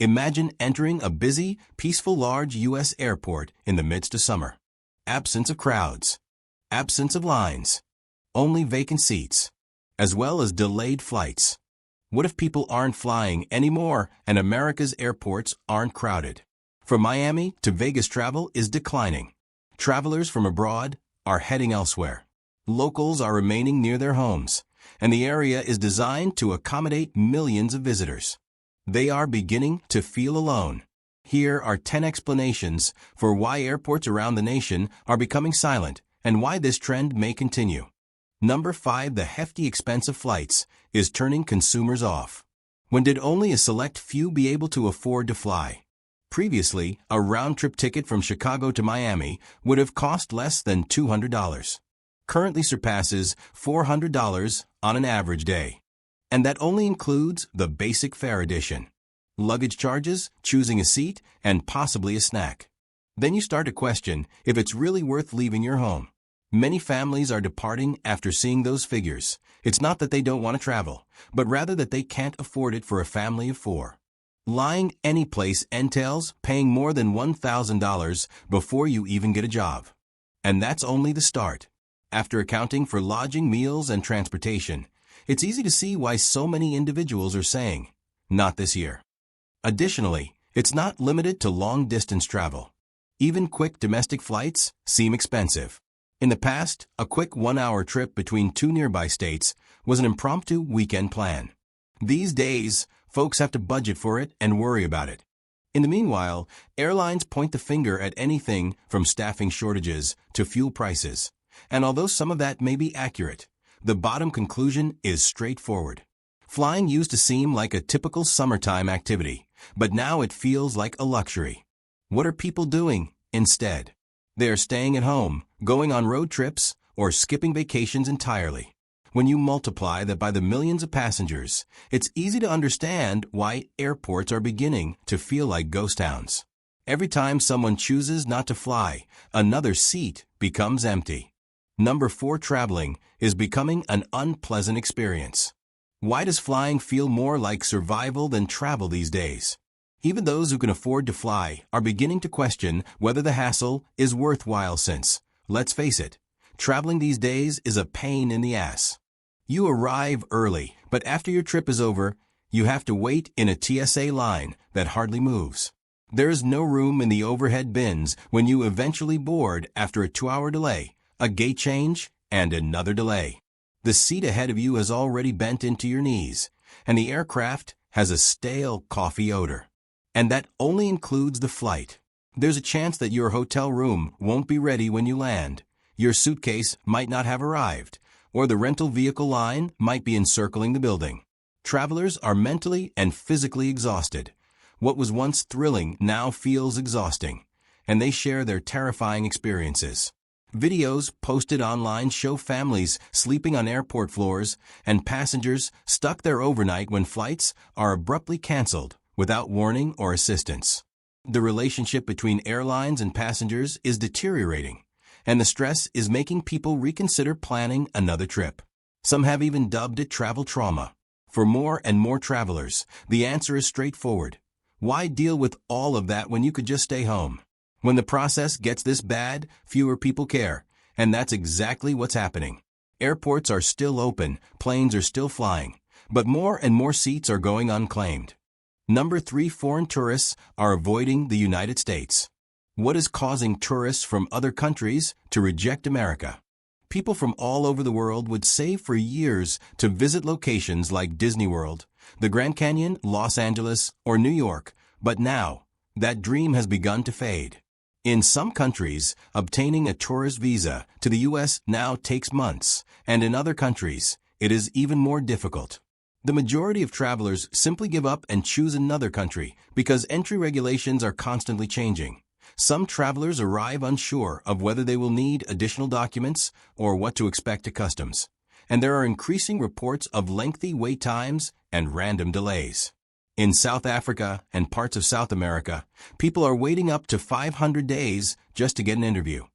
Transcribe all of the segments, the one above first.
Imagine entering a busy, peaceful large U.S. airport in the midst of summer. Absence of crowds. Absence of lines. Only vacant seats. As well as delayed flights. What if people aren't flying anymore and America's airports aren't crowded? From Miami to Vegas, travel is declining. Travelers from abroad are heading elsewhere. Locals are remaining near their homes, and the area is designed to accommodate millions of visitors. They are beginning to feel alone. Here are 10 explanations for why airports around the nation are becoming silent and why this trend may continue. Number 5. The hefty expense of flights is turning consumers off. When did only a select few be able to afford to fly? Previously, a round-trip ticket from Chicago to Miami would have cost less than $200. Currently surpasses $400 on an average day. And that only includes the basic fare edition. Luggage charges, choosing a seat, and possibly a snack. Then you start to question if it's really worth leaving your home. Many families are departing after seeing those figures. It's not that they don't want to travel, but rather that they can't afford it for a family of 4. Lying any place entails paying more than $1,000 before you even get a job. And that's only the start. After accounting for lodging, meals, and transportation, it's easy to see why so many individuals are saying, "Not this year." Additionally, it's not limited to long-distance travel. Even quick domestic flights seem expensive. In the past, a quick 1-hour trip between 2 nearby states was an impromptu weekend plan. These days, folks have to budget for it and worry about it. In the meanwhile, airlines point the finger at anything from staffing shortages to fuel prices. And although some of that may be accurate, the bottom conclusion is straightforward. Flying used to seem like a typical summertime activity, but now it feels like a luxury. What are people doing instead? They are staying at home, going on road trips, or skipping vacations entirely. When you multiply that by the millions of passengers, it's easy to understand why airports are beginning to feel like ghost towns. Every time someone chooses not to fly, another seat becomes empty. Number 4. Traveling is becoming an unpleasant experience. Why does flying feel more like survival than travel these days? Even those who can afford to fly are beginning to question whether the hassle is worthwhile since, let's face it, traveling these days is a pain in the ass. You arrive early, but after your trip is over, you have to wait in a TSA line that hardly moves. There is no room in the overhead bins when you eventually board after a 2-hour delay, a gate change, and another delay. The seat ahead of you has already bent into your knees, and the aircraft has a stale coffee odor. And that only includes the flight. There's a chance that your hotel room won't be ready when you land. Your suitcase might not have arrived, or the rental vehicle line might be encircling the building. Travelers are mentally and physically exhausted. What was once thrilling now feels exhausting, and they share their terrifying experiences. Videos posted online show families sleeping on airport floors and passengers stuck there overnight when flights are abruptly canceled without warning or assistance. The relationship between airlines and passengers is deteriorating, and the stress is making people reconsider planning another trip. Some have even dubbed it travel trauma. For more and more travelers, the answer is straightforward. Why deal with all of that when you could just stay home? When the process gets this bad, fewer people care, and that's exactly what's happening. Airports are still open, planes are still flying, but more and more seats are going unclaimed. Number 3. Foreign tourists are avoiding the United States. What is causing tourists from other countries to reject America? People from all over the world would save for years to visit locations like Disney World, the Grand Canyon, Los Angeles, or New York, but now, that dream has begun to fade. In some countries, obtaining a tourist visa to the U.S. now takes months, and in other countries, it is even more difficult. The majority of travelers simply give up and choose another country because entry regulations are constantly changing. Some travelers arrive unsure of whether they will need additional documents or what to expect at customs, and there are increasing reports of lengthy wait times and random delays. In South Africa and parts of South America, people are waiting up to 500 days just to get an interview.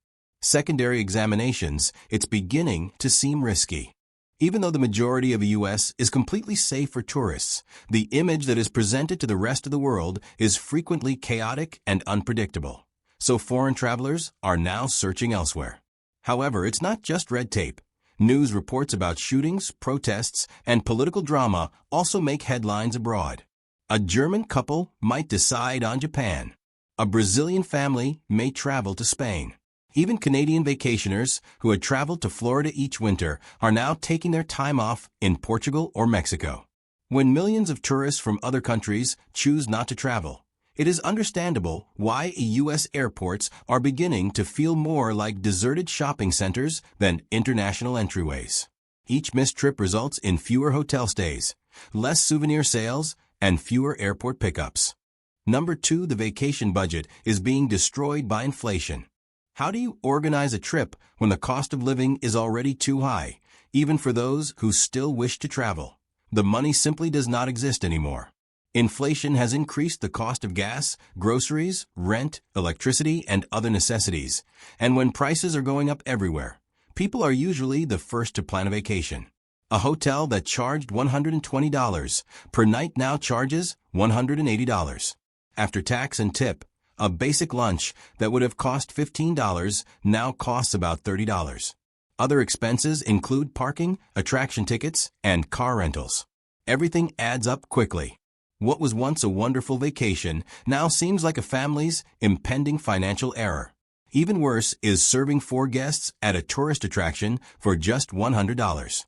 Secondary examinations, it's beginning to seem risky. Even though the majority of the U.S. is completely safe for tourists, the image that is presented to the rest of the world is frequently chaotic and unpredictable. So foreign travelers are now searching elsewhere. However, it's not just red tape. News reports about shootings, protests, and political drama also make headlines abroad. A German couple might decide on Japan. A Brazilian family may travel to Spain. Even Canadian vacationers who had traveled to Florida each winter are now taking their time off in Portugal or Mexico. When millions of tourists from other countries choose not to travel, it is understandable why U.S. airports are beginning to feel more like deserted shopping centers than international entryways. Each missed trip results in fewer hotel stays, less souvenir sales, and fewer airport pickups. Number 2, the vacation budget is being destroyed by inflation. How do you organize a trip when the cost of living is already too high, even for those who still wish to travel? The money simply does not exist anymore. Inflation has increased the cost of gas, groceries, rent, electricity, and other necessities. And when prices are going up everywhere, people are usually the first to plan a vacation. A hotel that charged $120 per night now charges $180. After tax and tip, a basic lunch that would have cost $15 now costs about $30. Other expenses include parking, attraction tickets, and car rentals. Everything adds up quickly. What was once a wonderful vacation now seems like a family's impending financial error. Even worse is serving 4 guests at a tourist attraction for just $100.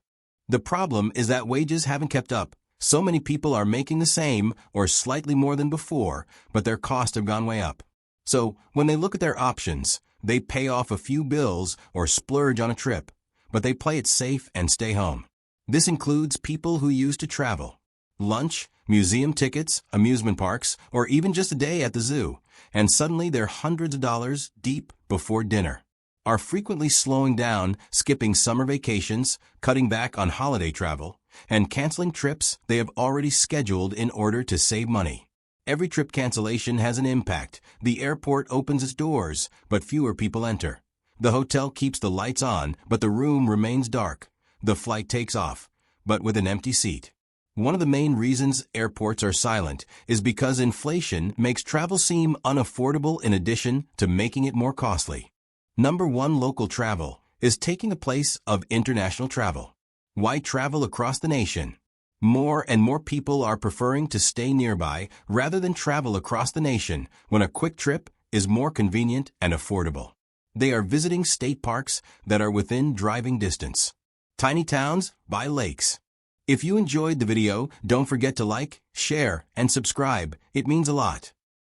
The problem is that wages haven't kept up. So many people are making the same or slightly more than before, but their costs have gone way up. So when they look at their options, they pay off a few bills or splurge on a trip, but they play it safe and stay home. This includes people who used to travel. Lunch, museum tickets, amusement parks, or even just a day at the zoo, and suddenly they're hundreds of dollars deep before dinner. Are frequently slowing down, skipping summer vacations, cutting back on holiday travel, and canceling trips they have already scheduled in order to save money. Every trip cancellation has an impact. The airport opens its doors, but fewer people enter. The hotel keeps the lights on, but the room remains dark. The flight takes off, but with an empty seat. One of the main reasons airports are silent is because inflation makes travel seem unaffordable in addition to making it more costly. Number 1, local travel is taking the place of international travel. Why travel across the nation? More and more people are preferring to stay nearby rather than travel across the nation when a quick trip is more convenient and affordable. They are visiting state parks that are within driving distance. Tiny towns by lakes. If you enjoyed the video, don't forget to like, share, and subscribe. It means a lot.